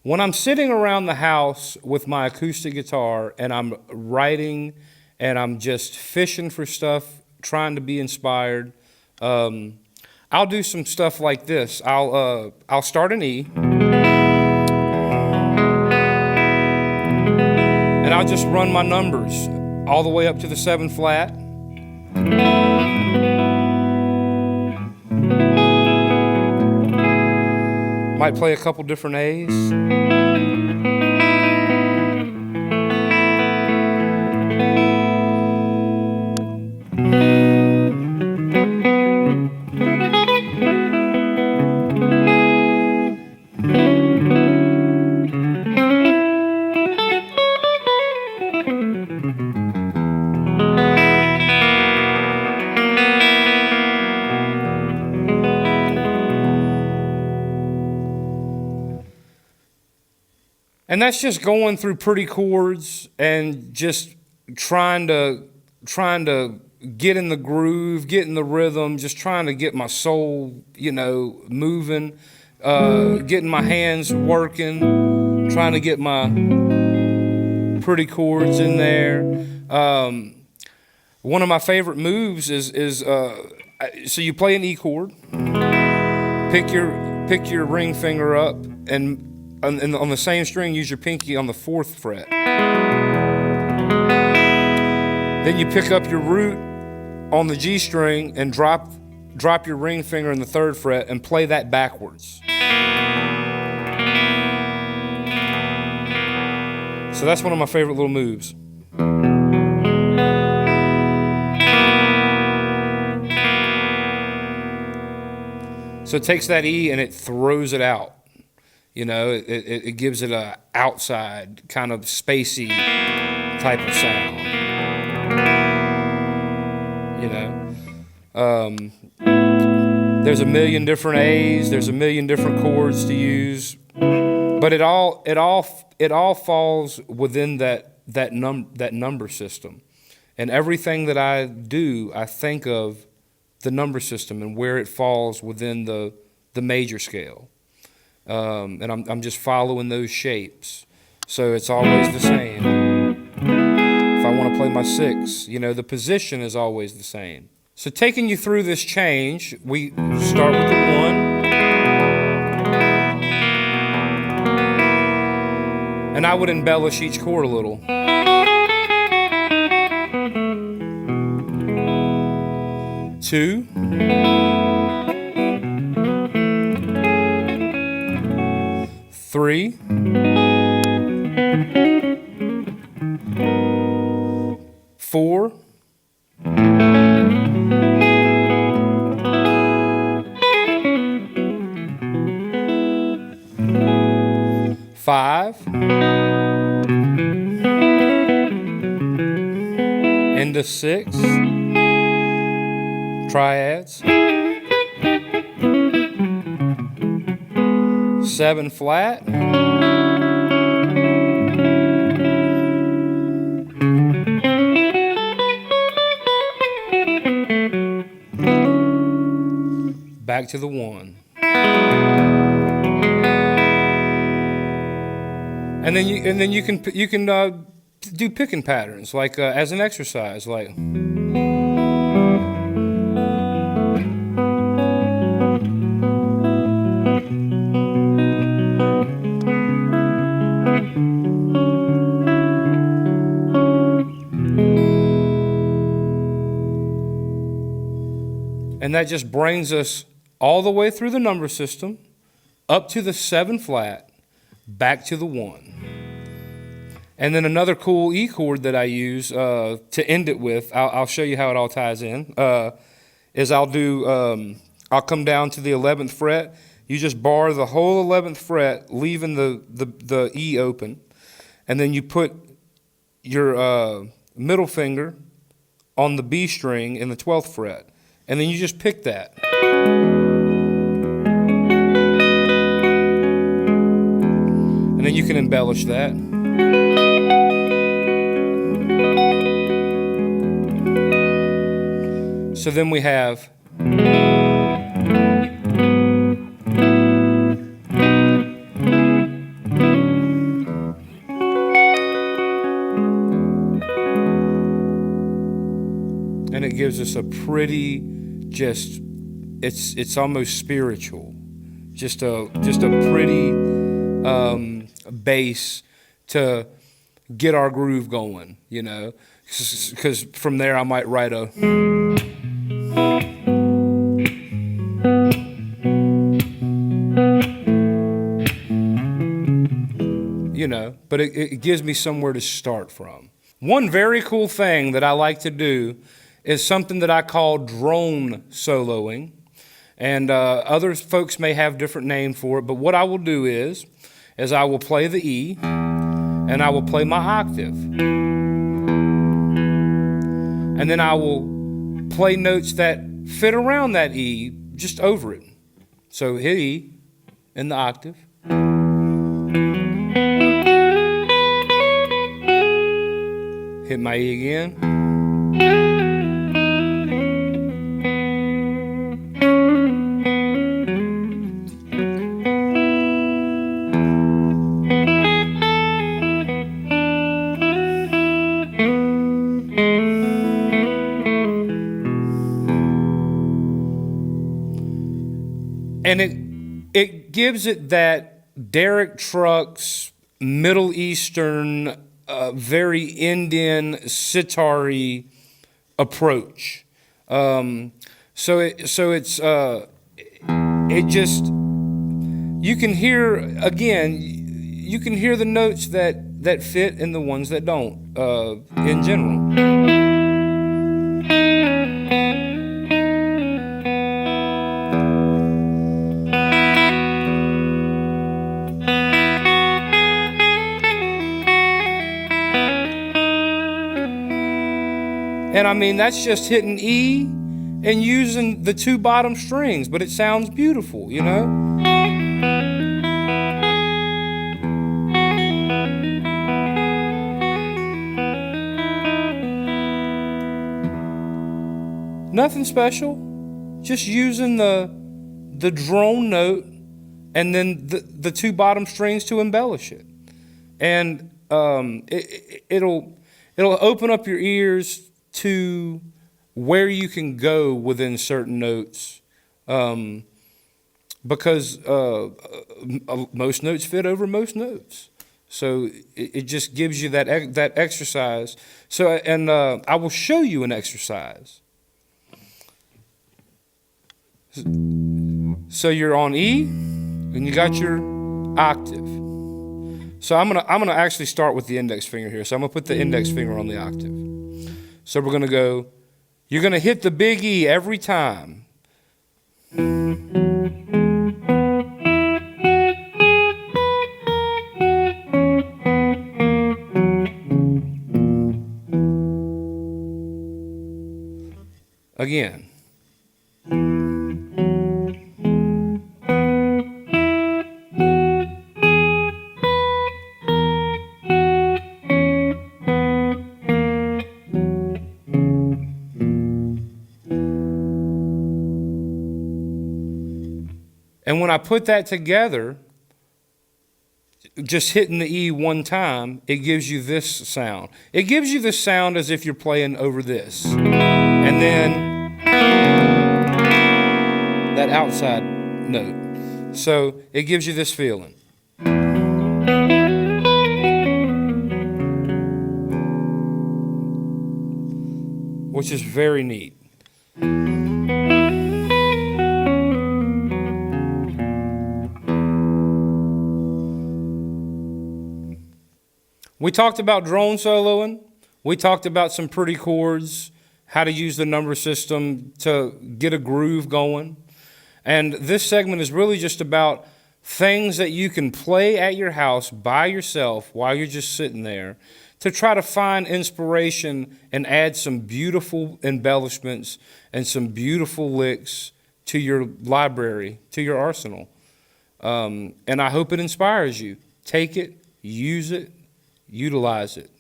When I'm sitting around the house with my acoustic guitar and I'm writing and I'm just fishing for stuff, trying to be inspired, I'll do some stuff like this. I'll start an E, and I'll just run my numbers all the way up to the 7 flat. Might play a couple different A's. And that's just going through pretty chords and just trying to get in the groove, get in the rhythm, just trying to get my soul, moving, getting my hands working, trying to get my pretty chords in there. One of my favorite moves is so you play an E chord, pick your ring finger up, and on the same string, use your pinky on the 4th fret. Then you pick up your root on the G string and drop your ring finger in the 3rd fret and play that backwards. So that's one of my favorite little moves. So it takes that E and it throws it out. It gives it a outside kind of spacey type of sound. There's a million different A's. There's a million different chords to use, but it all falls within that number system. And everything that I do, I think of the number system and where it falls within the major scale. And I'm just following those shapes. So it's always the same. If I want to play my 6, the position is always the same. So taking you through this change, we start with the 1. And I would embellish each chord a little. 2. 3, 4, 5, into 6, triads, 7 flat, back to the 1. And then you can do picking patterns like as an exercise, like. And that just brings us all the way through the number system, up to the 7 flat, back to the 1. And then another cool E chord that I use to end it with, I'll show you how it all ties in, is I'll come down to the 11th fret. You just bar the whole 11th fret, leaving the E open. And then you put your middle finger on the B string in the 12th fret. And then you just pick that. And then you can embellish that. So then we have gives us a pretty, just, it's almost spiritual, just a pretty bass to get our groove going, you know, because from there I might write a, you know, but it gives me somewhere to start from. One very cool thing that I like to do is something that I call drone soloing. And other folks may have different names for it, but what I will do is I will play the E, and I will play my octave. And then I will play notes that fit around that E, just over it. So hit E in the octave. Hit my E again. And it gives it that Derek Trucks, Middle Eastern, very Indian sitar-y approach. So it's it just, you can hear again, you can hear the notes that fit and the ones that don't in general. And I mean, that's just hitting E and using the two bottom strings, but it sounds beautiful, you know? Nothing special, just using the drone note and then the two bottom strings to embellish it. And it'll open up your ears to where you can go within certain notes, because most notes fit over most notes. So it just gives you that exercise. So and I will show you an exercise. So you're on E, and you got your octave. So I'm gonna actually start with the index finger here. So I'm gonna put the index finger on the octave. So we're going to go, you're going to hit the big E every time. Again. And when I put that together, just hitting the E one time, it gives you this sound. It gives you the sound as if you're playing over this. And then that outside note. So it gives you this feeling. Which is very neat. We talked about drone soloing. We talked about some pretty chords, how to use the number system to get a groove going. And this segment is really just about things that you can play at your house by yourself while you're just sitting there to try to find inspiration and add some beautiful embellishments and some beautiful licks to your library, to your arsenal. And I hope it inspires you. Take it, use it, utilize it.